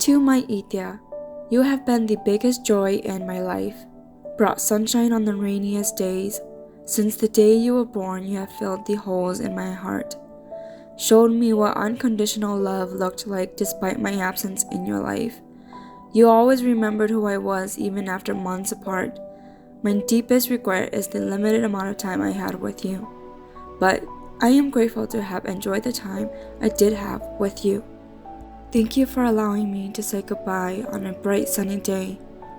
To my Ethiya, you have been the biggest joy in my life, brought sunshine on the rainiest days. Since the day you were born, you have filled the holes in my heart, showed me what unconditional love looked like despite my absence in your life. You always remembered who I was even after months apart. My deepest regret is the limited amount of time I had with you, but I am grateful to have enjoyed the time I did have with you. Thank you for allowing me to say goodbye on a bright sunny day.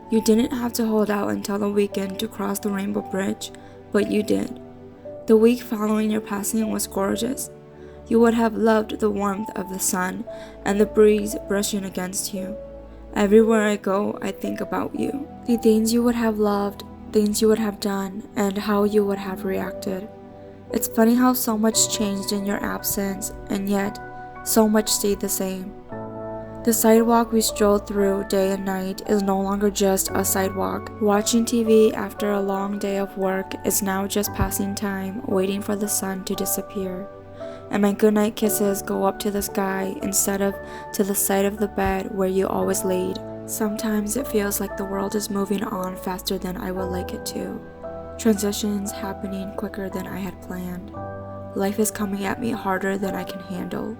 You didn't have to hold out until the weekend to cross the Rainbow Bridge, but you did. The week following your passing was gorgeous. You would have loved the warmth of the sun and the breeze brushing against you. Everywhere I go, I think about you. The things you would have loved, things you would have done, and how you would have reacted. It's funny how so much changed in your absence, and yet so much stayed the same. The sidewalk we strolled through day and night is no longer just a sidewalk. Watching TV after a long day of work is now just passing time, waiting for the sun to disappear. And my goodnight kisses go up to the sky instead of to the side of the bed where you always laid. Sometimes it feels like the world is moving on faster than I would like it to. Transitions happening quicker than I had planned. Life is coming at me harder than I can handle.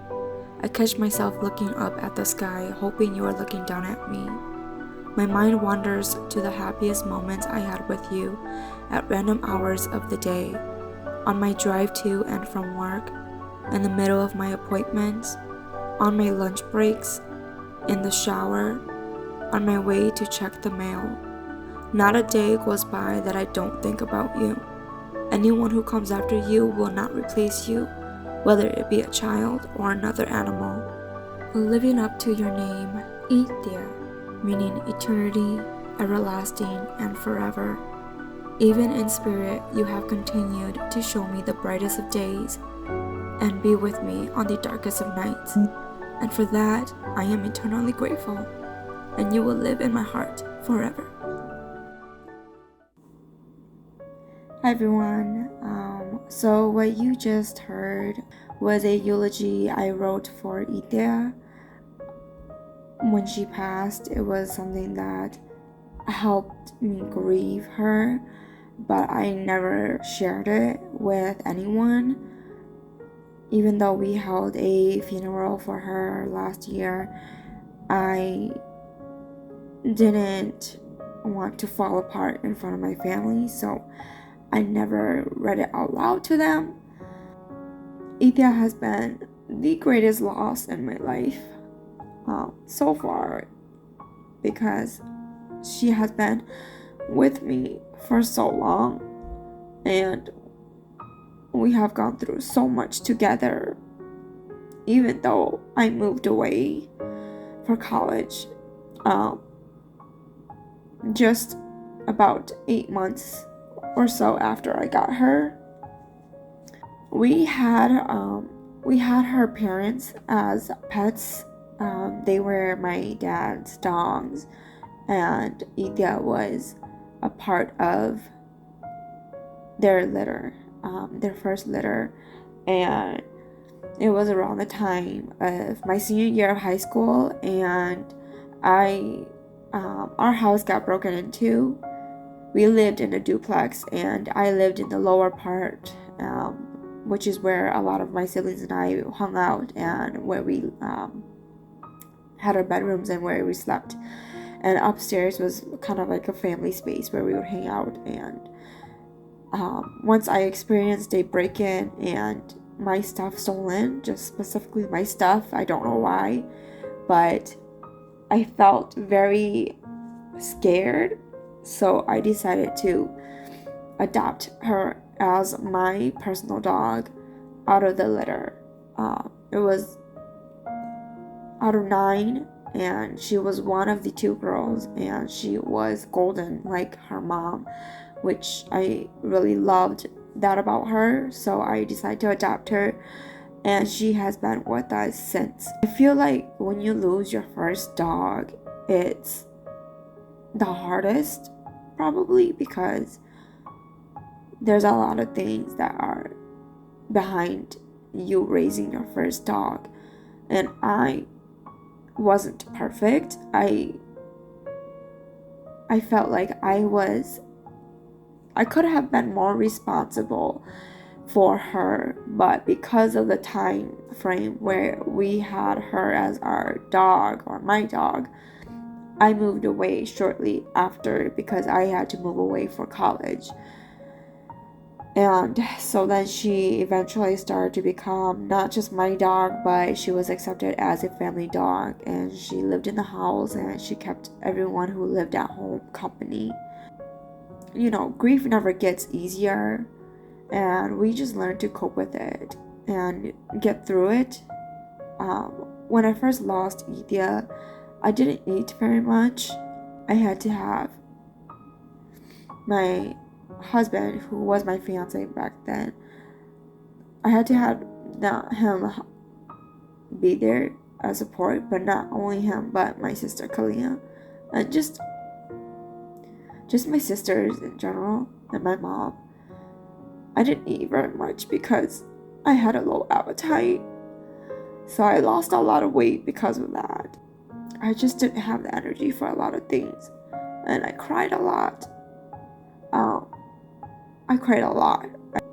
I catch myself looking up at the sky, hoping you are looking down at me. My mind wanders to the happiest moments I had with you at random hours of the day, on my drive to and from work, in the middle of my appointments, on my lunch breaks, in the shower, on my way to check the mail. Not a day goes by that I don't think about you. Anyone who comes after you will not replace you, whether it be a child or another animal. Living up to your name, Ethiya, meaning eternity, everlasting, and forever. Even in spirit, you have continued to show me the brightest of days and be with me on the darkest of nights. And for that, I am eternally grateful, and you will live in my heart forever. Hi everyone, so what you just heard was a eulogy I wrote for Ethiya. When she passed, it was something that helped me grieve her, but I never shared it with anyone. Even though we held a funeral for her last year, I didn't want to fall apart in front of my family, so I never read it out loud to them. Ethiya has been the greatest loss in my life so far, because she has been with me for so long, and we have gone through so much together. Even though I moved away for college just about 8 months or so after I got her, we had her parents as pets. They were my dad's dogs, and Ethiya was a part of their litter, their first litter. And it was around the time of my senior year of high school, and our house got broken into. We lived in a duplex, and I lived in the lower part, which is where a lot of my siblings and I hung out, and where we had our bedrooms and where we slept. And upstairs was kind of like a family space where we would hang out. And once I experienced a break-in and my stuff stolen, just specifically my stuff, I don't know why, but I felt very scared. So I decided to adopt her as my personal dog out of the litter. It was out of 9, and she was one of the 2 girls, and she was golden like her mom, which I really loved that about her. So I decided to adopt her, and she has been with us since. I feel like when you lose your first dog, it's the hardest, probably, because there's a lot of things that are behind you raising your first dog. And I wasn't perfect. I felt like I could have been more responsible for her, but because of the time frame where we had her as our dog, or my dog, I moved away shortly after because I had to move away for college. And so then she eventually started to become not just my dog, but she was accepted as a family dog, and she lived in the house and she kept everyone who lived at home company. Grief never gets easier, and we just learned to cope with it and get through it. When I first lost Ethiya, I didn't eat very much. I had to have my husband, who was my fiance back then, I had to have him be there as support, but not only him, but my sister Kalia, and just my sisters in general, and my mom. I didn't eat very much because I had a low appetite, so I lost a lot of weight because of that. I just didn't have the energy for a lot of things, and I cried a lot.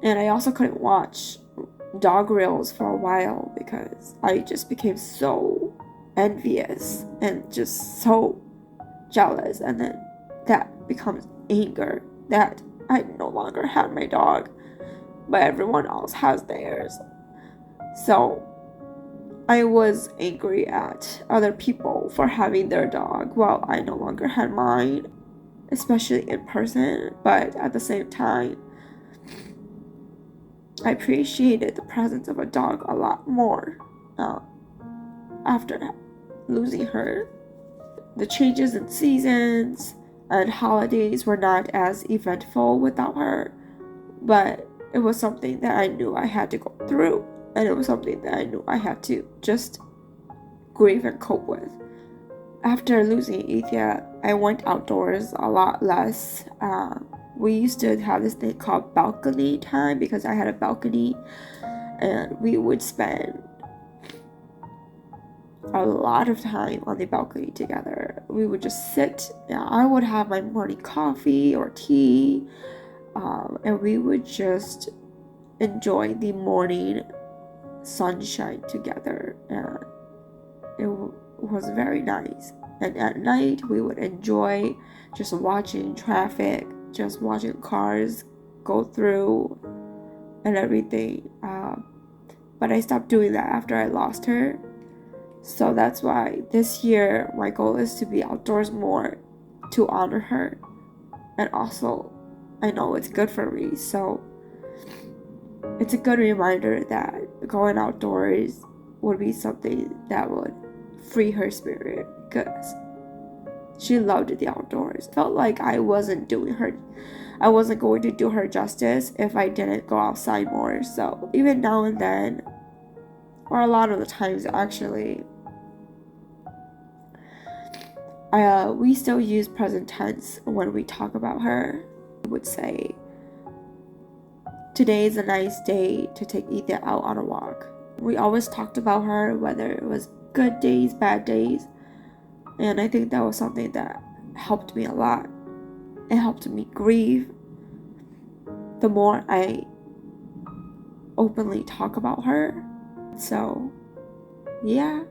And I also couldn't watch dog reels for a while because I just became so envious and just so jealous, and then that becomes anger that I no longer had my dog, but everyone else has theirs. So I was angry at other people for having their dog while I no longer had mine, especially in person. But at the same time, I appreciated the presence of a dog a lot more after losing her. The changes in seasons and holidays were not as eventful without her, but it was something that I knew I had to go through, and it was something that I knew I had to just grieve and cope with. After losing Ethiya, I went outdoors a lot less. We used to have this thing called balcony time because I had a balcony, and we would spend a lot of time on the balcony together. We would just sit. I would have my morning coffee or tea, and we would just enjoy the morning sunshine together, and it was very nice. And at night we would enjoy just watching traffic, just watching cars go through and everything. But I stopped doing that after I lost her. So that's why this year my goal is to be outdoors more, to honor her. And also, I know it's good for me, so it's a good reminder that going outdoors would be something that would free her spirit, because she loved the outdoors. Felt like I wasn't going to do her justice if I didn't go outside more. So even now and then, or a lot of the times actually, we still use present tense when we talk about her. We would say, today is a nice day to take Ethiya out on a walk. We always talked about her, whether it was good days, bad days, and I think that was something that helped me a lot. It helped me grieve. The more I openly talk about her. So, yeah.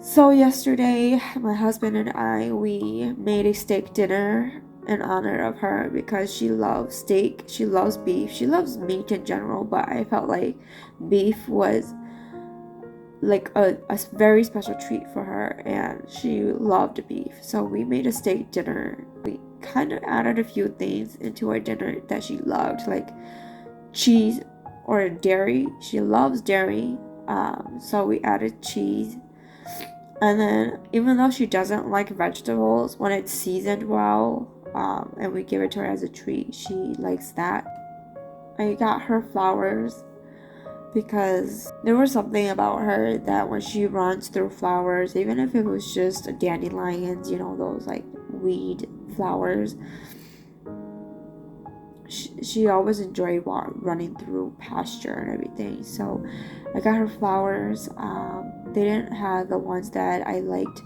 So yesterday, my husband and I, we made a steak dinner in honor of her because she loves steak, she loves beef, she loves meat in general, but I felt like beef was like a very special treat for her, and she loved beef. So we made a steak dinner. We kind of added a few things into our dinner that she loved, like cheese or dairy. She loves dairy, so we added cheese. And then, even though she doesn't like vegetables, when it's seasoned well, and we give it to her as a treat, she likes that. I got her flowers because there was something about her that when she runs through flowers, even if it was just dandelions, those like weed flowers, she always enjoyed running through pasture and everything. So I got her flowers. they didn't have the ones that I liked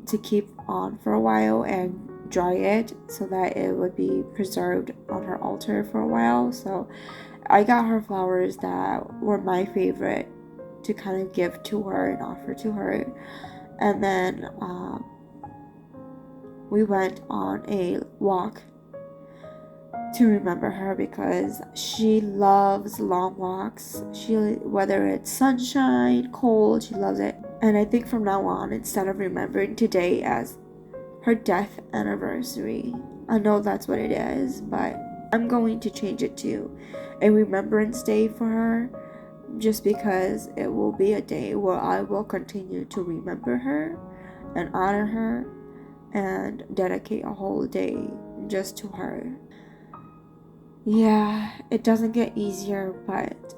to keep on for a while and dry it so that it would be preserved on her altar for a while. So I got her flowers that were my favorite to kind of give to her and offer to her. And then we went on a walk to remember her because she loves long walks. Whether it's sunshine, cold, she loves it. And I think from now on, instead of remembering today as her death anniversary, I know that's what it is, but I'm going to change it to a remembrance day for her, just because it will be a day where I will continue to remember her and honor her and dedicate a whole day just to her. Yeah, it doesn't get easier, but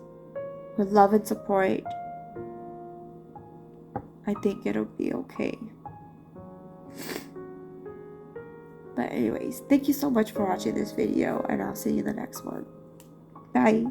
with love and support, I think it'll be okay. But anyways, thank you so much for watching this video, and I'll see you in the next one. Bye.